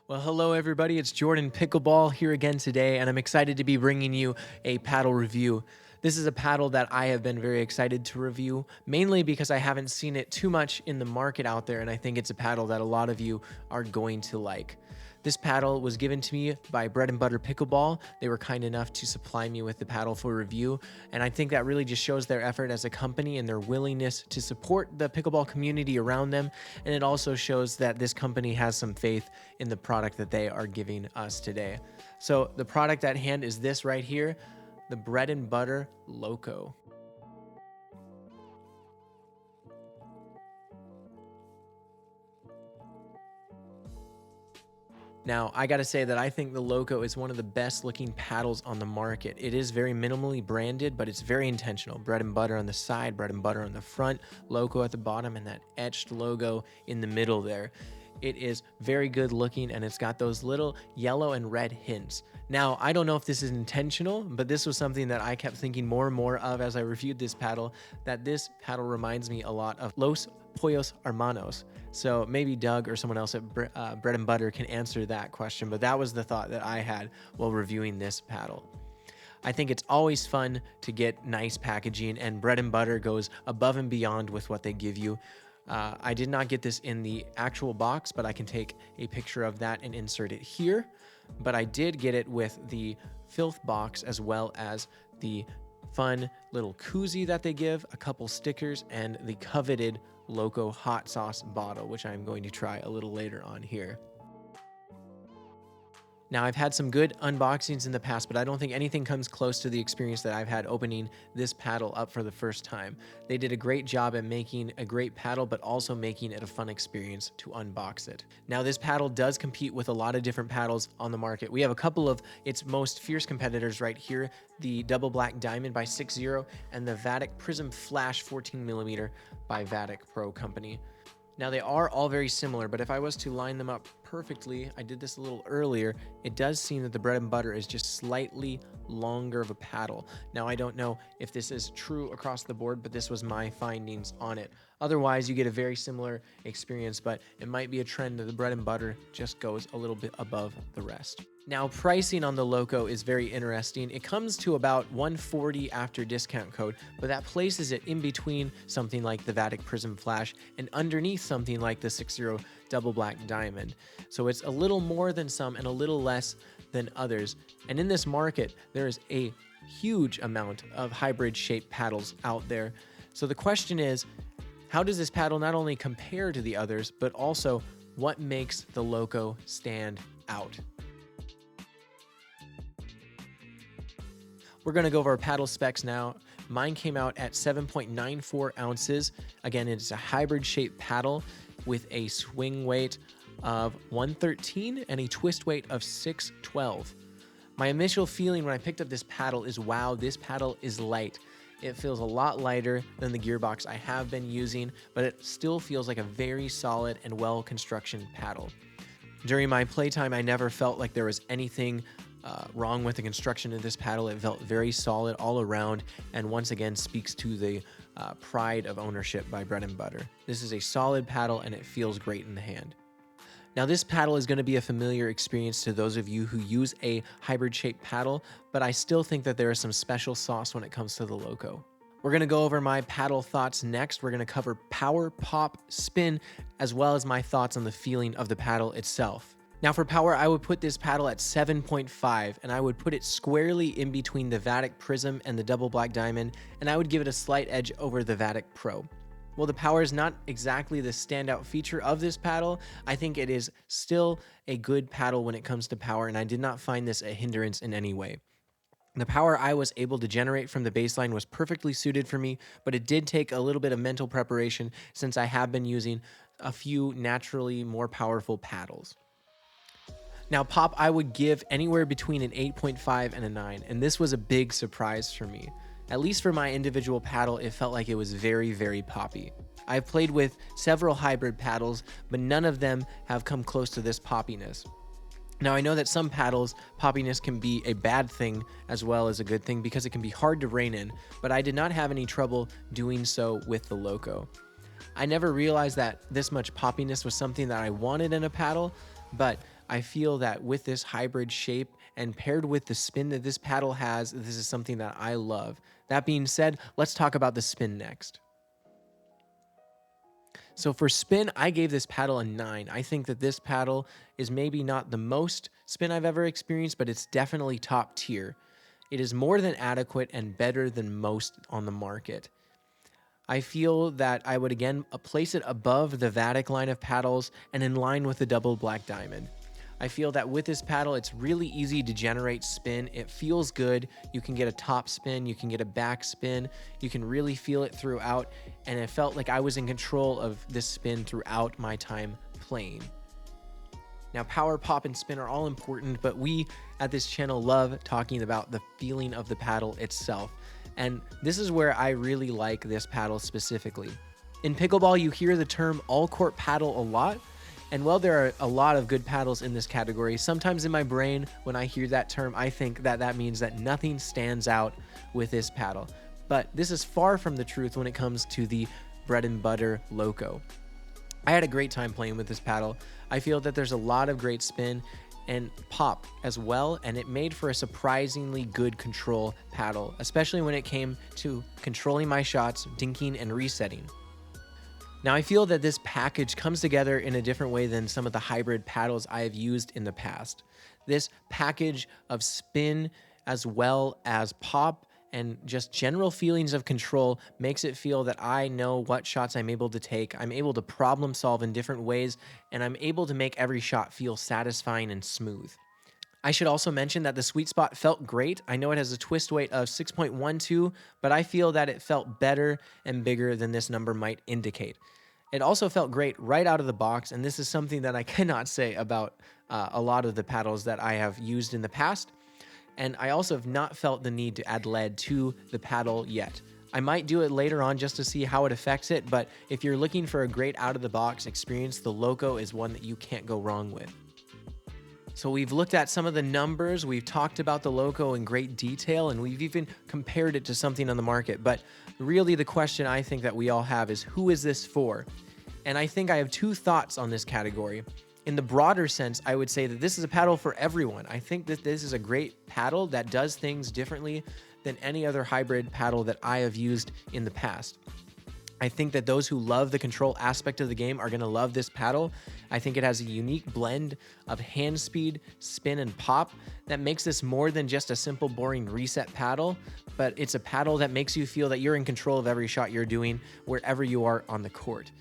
Well, hello everybody. It's Jordan Pickleball here again today, and I'm excited to be bringing you a paddle review. This is a paddle that I have been very excited to review, mainly because I haven't seen it too much in the market out there, and I think it's a paddle that a lot of you are going to like. This paddle was given to me by Bread and Butter Pickleball. They were kind enough to supply me with the paddle for review, and I think that really just shows their effort as a company and their willingness to support the pickleball community around them, and it also shows that this company has some faith in the product that they are giving us today. So the product at hand is this right here, the Bread and Butter Loco. Now, I gotta say that I think the Loco is one of the best looking paddles on the market. It is very minimally branded, but it's very intentional. Bread and butter on the side, bread and butter on the front, Loco at the bottom, and that etched logo in the middle there. It is very good looking, and it's got those little yellow and red hints. Now, I don't know if this is intentional, but this was something that I kept thinking more and more of as I reviewed this paddle, that this paddle reminds me a lot of Los Pollos Hermanos. So maybe Doug or someone else at Bread and Butter can answer that question, but that was the thought that I had while reviewing this paddle. I think it's always fun to get nice packaging, and Bread and Butter goes above and beyond with what they give you. I did not get this in the actual box, but I can take a picture of that and insert it here. But I did get it with the filth box, as well as the fun little koozie that they give, a couple stickers, and the coveted Loco hot sauce bottle, which I'm going to try a little later on here. Now, I've had some good unboxings in the past, but I don't think anything comes close to the experience that I've had opening this paddle up for the first time. They did a great job at making a great paddle, but also making it a fun experience to unbox it. Now, this paddle does compete with a lot of different paddles on the market. We have a couple of its most fierce competitors right here, the Double Black Diamond by 6-0 and the Vatic Prism Flash 14mm by Vatic Pro Company. Now, they are all very similar, but if I was to line them up perfectly, I did this a little earlier, it does seem that the Bread and Butter is just slightly longer of a paddle. Now, I don't know if this is true across the board, but this was my findings on it. Otherwise, you get a very similar experience, but it might be a trend that the Bread and Butter just goes a little bit above the rest. Now, pricing on the Loco is very interesting. It comes to about $140 after discount code, but that places it in between something like the Vatic Prism Flash and underneath something like the 6-0 Double Black Diamond. So it's a little more than some and a little less than others. And in this market, there is a huge amount of hybrid shaped paddles out there. So the question is, how does this paddle not only compare to the others, but also what makes the Loco stand out? We're going to go over our paddle specs now. Mine came out at 7.94 ounces. Again, it's a hybrid shaped paddle with a swing weight of 113 and a twist weight of 612. My initial feeling when I picked up this paddle is, wow, this paddle is light. It feels a lot lighter than the gearbox I have been using, but it still feels like a very solid and well-constructed paddle. During my playtime, I never felt like there was anything wrong with the construction of this paddle. It felt very solid all around, and once again speaks to the pride of ownership by Bread and Butter. This is a solid paddle, and it feels great in the hand. Now, this paddle is going to be a familiar experience to those of you who use a hybrid-shaped paddle, but I still think that there is some special sauce when it comes to the Loco. We're going to go over my paddle thoughts next. We're going to cover power, pop, spin, as well as my thoughts on the feeling of the paddle itself. Now, for power, I would put this paddle at 7.5, and I would put it squarely in between the Vatic Prism and the Double Black Diamond, and I would give it a slight edge over the Vatic Pro. While the power is not exactly the standout feature of this paddle, I think it is still a good paddle when it comes to power, and I did not find this a hindrance in any way. The power I was able to generate from the baseline was perfectly suited for me, but it did take a little bit of mental preparation since I have been using a few naturally more powerful paddles. Now, pop, I would give anywhere between an 8.5 and a 9, and this was a big surprise for me. At least for my individual paddle, it felt like it was very, very poppy. I've played with several hybrid paddles, but none of them have come close to this poppiness. Now, I know that some paddles, poppiness can be a bad thing as well as a good thing because it can be hard to rein in, but I did not have any trouble doing so with the Loco. I never realized that this much poppiness was something that I wanted in a paddle, but I feel that with this hybrid shape and paired with the spin that this paddle has, this is something that I love. That being said, let's talk about the spin next. So for spin, I gave this paddle a 9. I think that this paddle is maybe not the most spin I've ever experienced, but it's definitely top tier. It is more than adequate and better than most on the market. I feel that I would again place it above the Vatic line of paddles and in line with the double black diamond. I feel that with this paddle, it's really easy to generate spin. It feels good. You can get a top spin, you can get a back spin, you can really feel it throughout, and it felt like I was in control of this spin throughout my time playing. Now, power, pop, and spin are all important, but we at this channel love talking about the feeling of the paddle itself. And this is where I really like this paddle specifically. In pickleball, you hear the term all-court paddle a lot. And while there are a lot of good paddles in this category, sometimes in my brain, when I hear that term, I think that that means that nothing stands out with this paddle. But this is far from the truth when it comes to the bread and butter Loco. I had a great time playing with this paddle. I feel that there's a lot of great spin and pop as well, and it made for a surprisingly good control paddle, especially when it came to controlling my shots, dinking, and resetting. Now, I feel that this package comes together in a different way than some of the hybrid paddles I have used in the past. This package of spin as well as pop and just general feelings of control makes it feel that I know what shots I'm able to take. I'm able to problem solve in different ways, and I'm able to make every shot feel satisfying and smooth. I should also mention that the sweet spot felt great. I know it has a twist weight of 6.12, but I feel that it felt better and bigger than this number might indicate. It also felt great right out of the box, and this is something that I cannot say about a lot of the paddles that I have used in the past. And I also have not felt the need to add lead to the paddle yet. I might do it later on just to see how it affects it, but if you're looking for a great out-of-the-box experience, the Loco is one that you can't go wrong with. So we've looked at some of the numbers, we've talked about the Loco in great detail, and we've even compared it to something on the market. But really the question I think that we all have is, who is this for? And I think I have two thoughts on this category. In the broader sense, I would say that this is a paddle for everyone. I think that this is a great paddle that does things differently than any other hybrid paddle that I have used in the past. I think that those who love the control aspect of the game are going to love this paddle. I think it has a unique blend of hand speed, spin, and pop that makes this more than just a simple, boring reset paddle, but it's a paddle that makes you feel that you're in control of every shot you're doing wherever you are on the court.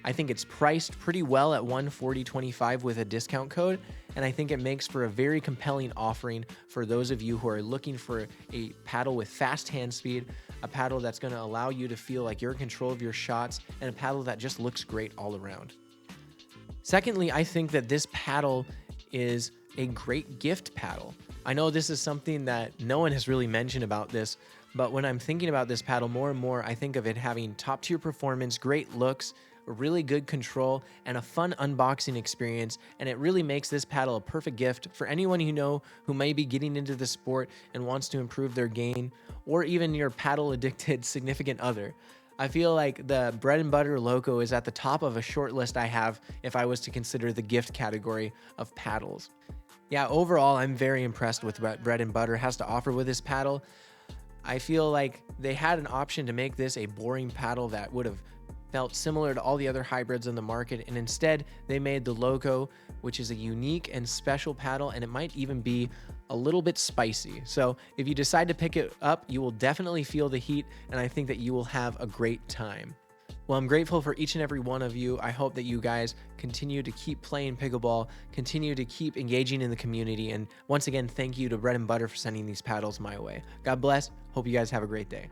I think it's priced pretty well at $140.25 with a discount code, and I think it makes for a very compelling offering for those of you who are looking for a paddle with fast hand speed, a paddle that's going to allow you to feel like you're in control of your shots, and a paddle that just looks great all around. Secondly, I think that this paddle is a great gift paddle. I know this is something that no one has really mentioned about this, but when I'm thinking about this paddle more and more, I think of it having top tier performance, great looks, really good control, and a fun unboxing experience, and it really makes this paddle a perfect gift for anyone you know who may be getting into the sport and wants to improve their game, or even your paddle addicted significant other. I feel like the bread and butter Loco is at the top of a short list I have if I was to consider the gift category of paddles. Yeah, overall, I'm very impressed with what Bread and Butter has to offer with this paddle. I feel like they had an option to make this a boring paddle that would have felt similar to all the other hybrids on the market, and instead they made the Loco, which is a unique and special paddle, and it might even be a little bit spicy. So if you decide to pick it up, you will definitely feel the heat, and I think that you will have a great time. Well, I'm grateful for each and every one of you. I hope that you guys continue to keep playing pickleball, continue to keep engaging in the community, and once again, thank you to Bread and Butter for sending these paddles my way. God bless. Hope you guys have a great day.